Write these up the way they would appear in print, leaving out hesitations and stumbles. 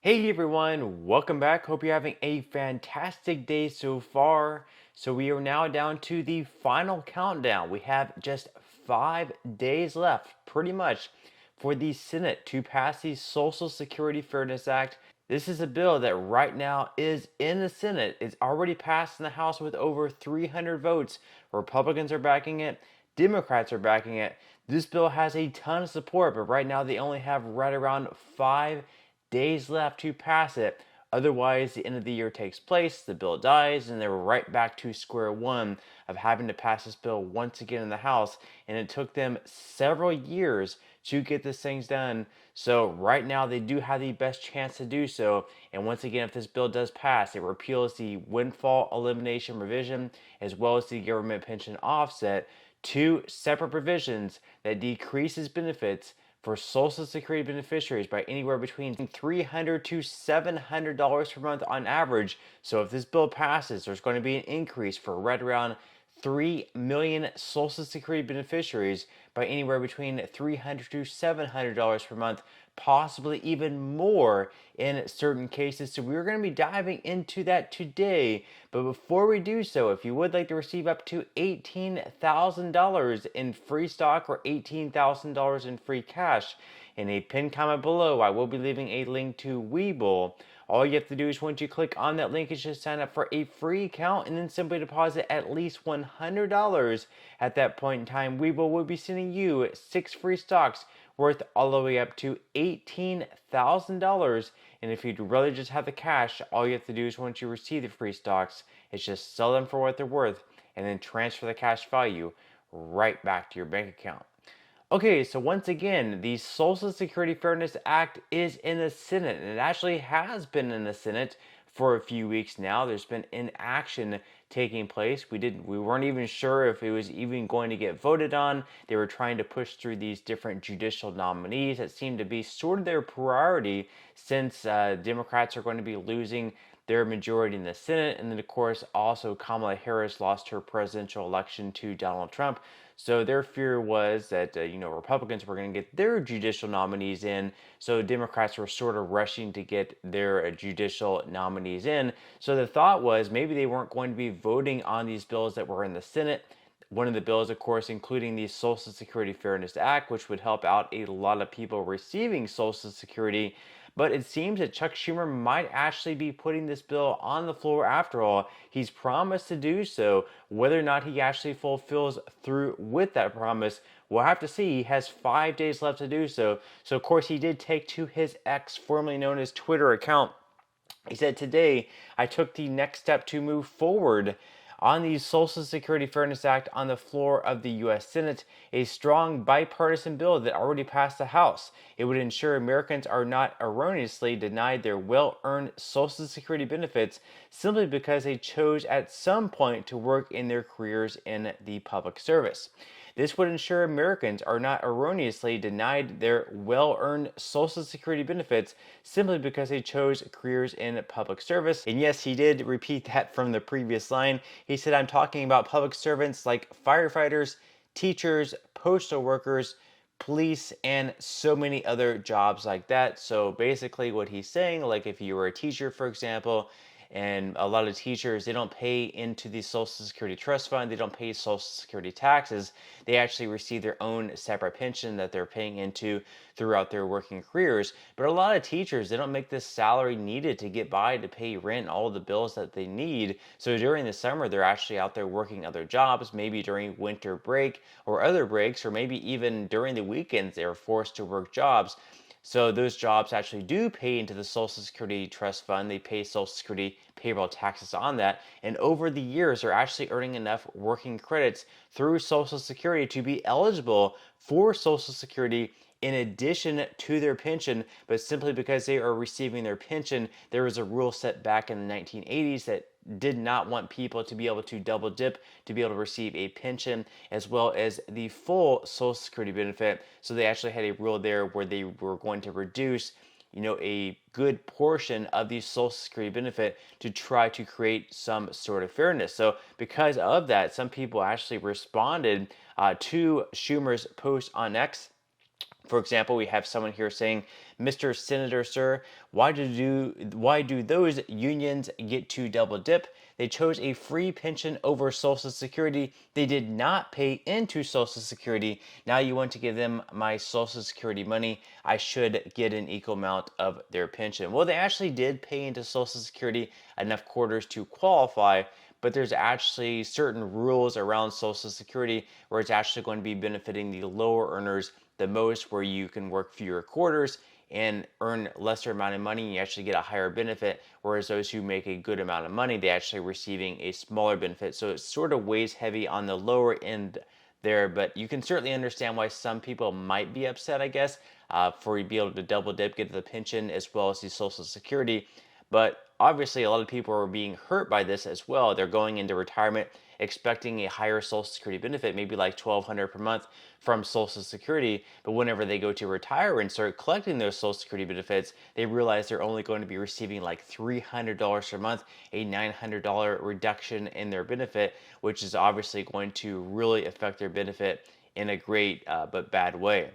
Hey everyone, welcome back. Hope you're having a fantastic day so far. So we are now down to the final countdown. We have just 5 days left, pretty much, for the Senate to pass the Social Security Fairness Act. This is a bill that right now is in the Senate. It's already passed in the House with over 300 votes. Republicans are backing it, Democrats are backing it. This bill has a ton of support, but right now they only have right around 5 days left to pass it. Otherwise, the end of the year takes place, the bill dies, and they're right back to square one of having to pass this bill once again in the House. And it took them several years to get these things done. So, right now, they do have the best chance to do so. And once again, if this bill does pass, it repeals the windfall elimination provision as well as the government pension offset, two separate provisions that decreases benefits for Social Security beneficiaries by anywhere between $300 to $700 per month on average. So if this bill passes, there's going to be an increase for right around 3 million Social Security beneficiaries by anywhere between $300 to $700 per month, possibly even more in certain cases. So we're going to be diving into that today. But before we do so, if you would like to receive up to $18,000 in free stock or $18,000 in free cash, in a pinned comment below, I will be leaving a link to Webull. All you have to do is once you click on that link is just sign up for a free account and then simply deposit at least $100. At that point in time, Webull will be sending you 6 free stocks worth all the way up to $18,000. And if you'd rather just have the cash, all you have to do is once you receive the free stocks is just sell them for what they're worth and then transfer the cash value right back to your bank account. Okay, so once again, the Social Security Fairness Act is in the Senate, and it actually has been in the Senate for a few weeks now. There's been inaction taking place. We weren't even sure if it was even going to get voted on. They were trying to push through these different judicial nominees that seemed to be sort of their priority since Democrats are going to be losing their majority in the Senate, and then of course also Kamala Harris lost her presidential election to Donald Trump. So their fear was that Republicans were going to get their judicial nominees in, so Democrats were sort of rushing to get their judicial nominees in. So the thought was maybe they weren't going to be voting on these bills that were in the Senate. One of the bills, of course, including the Social Security Fairness Act, which would help out a lot of people receiving Social Security. But it seems that Chuck Schumer might actually be putting this bill on the floor after all. He's promised to do so. Whether or not he actually fulfills through with that promise, we'll have to see. He has 5 days left to do so. So, of course, he did take to his X, formerly known as Twitter account. He said, "Today, I took the next step to move forward on the Social Security Fairness Act on the floor of the U.S. Senate, a strong bipartisan bill that already passed the House. It would ensure Americans are not erroneously denied their well-earned Social Security benefits simply because they chose at some point to work in their careers in the public service. This would ensure Americans are not erroneously denied their well-earned Social Security benefits simply because they chose careers in public service." And yes, he did repeat that from the previous line. He said, "I'm talking about public servants like firefighters, teachers, postal workers, police, and so many other jobs like that." So basically what he's saying, like if you were a teacher, for example, and a lot of teachers, they don't pay into the Social Security Trust Fund. They don't pay Social Security taxes. They actually receive their own separate pension that they're paying into throughout their working careers. But a lot of teachers, they don't make the salary needed to get by to pay rent, all of the bills that they need. So during the summer, they're actually out there working other jobs, maybe during winter break or other breaks, or maybe even during the weekends, they're forced to work jobs. So those jobs actually do pay into the Social Security Trust Fund. They pay Social Security payroll taxes on that. And over the years, they're actually earning enough working credits through Social Security to be eligible for Social Security in addition to their pension. But simply because they are receiving their pension, there was a rule set back in the 1980s that did not want people to be able to double dip to be able to receive a pension as well as the full Social Security benefit. So they actually had a rule there where they were going to reduce a good portion of the Social Security benefit to try to create some sort of fairness. So because of that, some people actually responded to Schumer's post on X For example, we have someone here saying, "Mr. Senator, sir, why do those unions get to double dip? They chose a free pension over Social Security. They did not pay into Social Security. Now you want to give them my Social Security money. I should get an equal amount of their pension." Well, they actually did pay into Social Security enough quarters to qualify, but there's actually certain rules around Social Security where it's actually going to be benefiting the lower earners the most, where you can work fewer quarters and earn lesser amount of money, and you actually get a higher benefit, whereas those who make a good amount of money, they actually receiving a smaller benefit. So it sort of weighs heavy on the lower end there, but you can certainly understand why some people might be upset, I guess, for you to be able to double dip, get the pension as well as the Social Security. But obviously, a lot of people are being hurt by this as well. They're going into retirement expecting a higher Social Security benefit, maybe like $1,200 per month from Social Security. But whenever they go to retire and start collecting those Social Security benefits, they realize they're only going to be receiving like $300 per month, a $900 reduction in their benefit, which is obviously going to really affect their benefit in a great but bad way.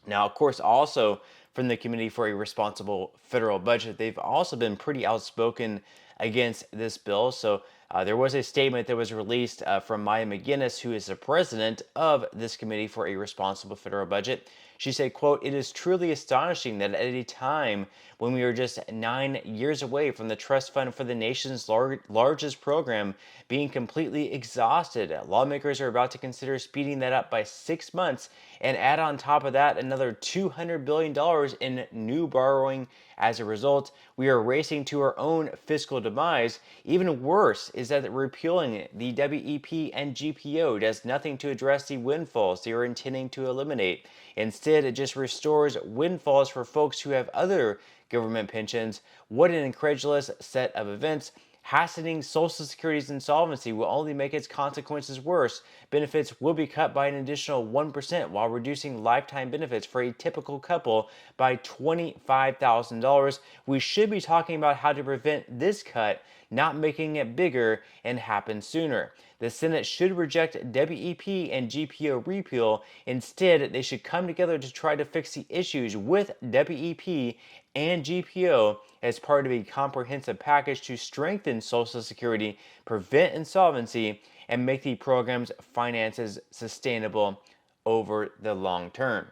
Now, of course, also from the Committee for a Responsible Federal Budget, they've also been pretty outspoken against this bill. So there was a statement that was released from Maya McGinnis, who is the president of this Committee for a Responsible Federal Budget. She said, quote, "It is truly astonishing that at a time when we are just 9 years away from the trust fund for the nation's largest program being completely exhausted, lawmakers are about to consider speeding that up by 6 months and add on top of that another $200 billion in new borrowing. As a result, we are racing to our own fiscal demise. Even worse is that repealing the WEP and GPO does nothing to address the windfalls they are intending to eliminate. Instead, it just restores windfalls for folks who have other government pensions. What an incredulous set of events. Hastening Social Security's insolvency will only make its consequences worse. Benefits will be cut by an additional 1% while reducing lifetime benefits for a typical couple by $25,000. We should be talking about how to prevent this cut, not making it bigger and happen sooner. The Senate should reject WEP and GPO repeal. Instead, they should come together to try to fix the issues with WEP and GPO as part of a comprehensive package to strengthen Social Security, prevent insolvency, and make the program's finances sustainable over the long term.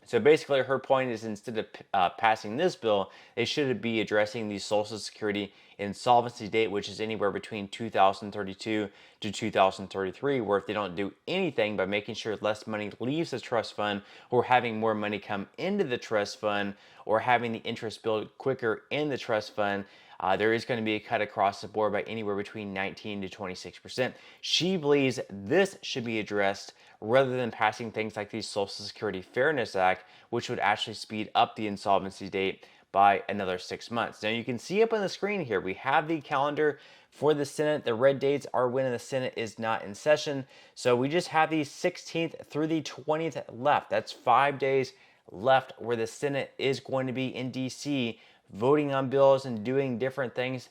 So basically, her point is, instead of passing this bill, they should be addressing the Social Security insolvency date, which is anywhere between 2032 to 2033, where if they don't do anything by making sure less money leaves the trust fund, or having more money come into the trust fund, or having the interest build quicker in the trust fund, there is going to be a cut across the board by anywhere between 19 to 26%. She believes this should be addressed rather than passing things like the Social Security Fairness Act, which would actually speed up the insolvency date by another 6 months. Now you can see up on the screen here, we have the calendar for the Senate. The red dates are when the Senate is not in session. So we just have the 16th through the 20th left. That's 5 days left where the Senate is going to be in DC voting on bills and doing different things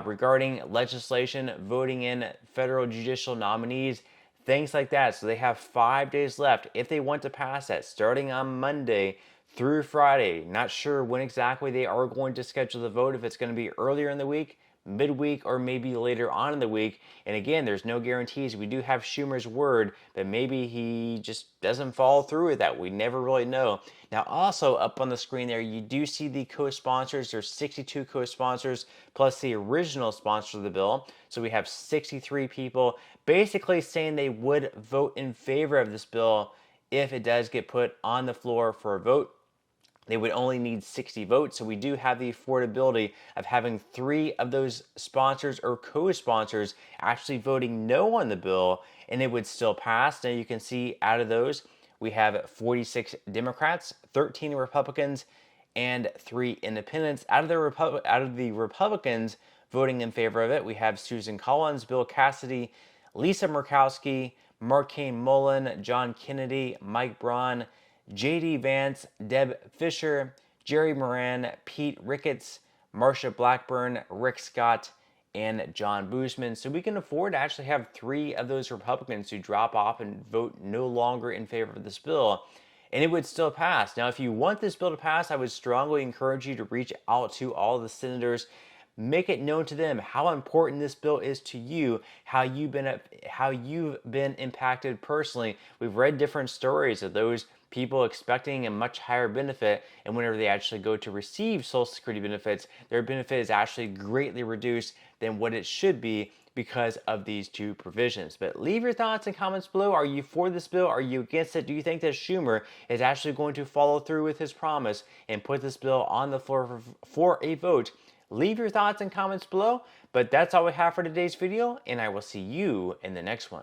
regarding legislation, voting in federal judicial nominees, things like that. So they have 5 days left if they want to pass that, starting on Monday through Friday. Not sure when exactly they are going to schedule the vote, if it's going to be earlier in the week, midweek, or maybe later on in the week. And again, there's no guarantees. We do have Schumer's word, but maybe he just doesn't follow through with that. We never really know. Now, also up on the screen there, you do see the co-sponsors. There's 62 co-sponsors plus the original sponsor of the bill. So we have 63 people basically saying they would vote in favor of this bill if it does get put on the floor for a vote. They would only need 60 votes, so we do have the affordability of having 3 of those sponsors or co-sponsors actually voting no on the bill, and it would still pass. Now you can see out of those, we have 46 Democrats, 13 Republicans, and 3 independents. Out of the Republicans voting in favor of it, we have Susan Collins, Bill Cassidy, Lisa Murkowski, Markane Mullen, John Kennedy, Mike Braun, J.D. Vance, Deb Fisher, Jerry Moran, Pete Ricketts, Marsha Blackburn, Rick Scott, and John Boozman. So we can afford to actually have 3 of those Republicans who drop off and vote no longer in favor of this bill. and it would still pass. Now, if you want this bill to pass, I would strongly encourage you to reach out to all the senators. Make it known to them how important this bill is to you, how you've been impacted personally. We've read different stories of those people expecting a much higher benefit, and whenever they actually go to receive Social Security benefits, their benefit is actually greatly reduced than what it should be because of these two provisions. But leave your thoughts and comments below. Are you for this bill? Are you against it? Do you think that Schumer is actually going to follow through with his promise and put this bill on the floor for a vote? Leave your thoughts and comments below. But that's all we have for today's video, and I will see you in the next one.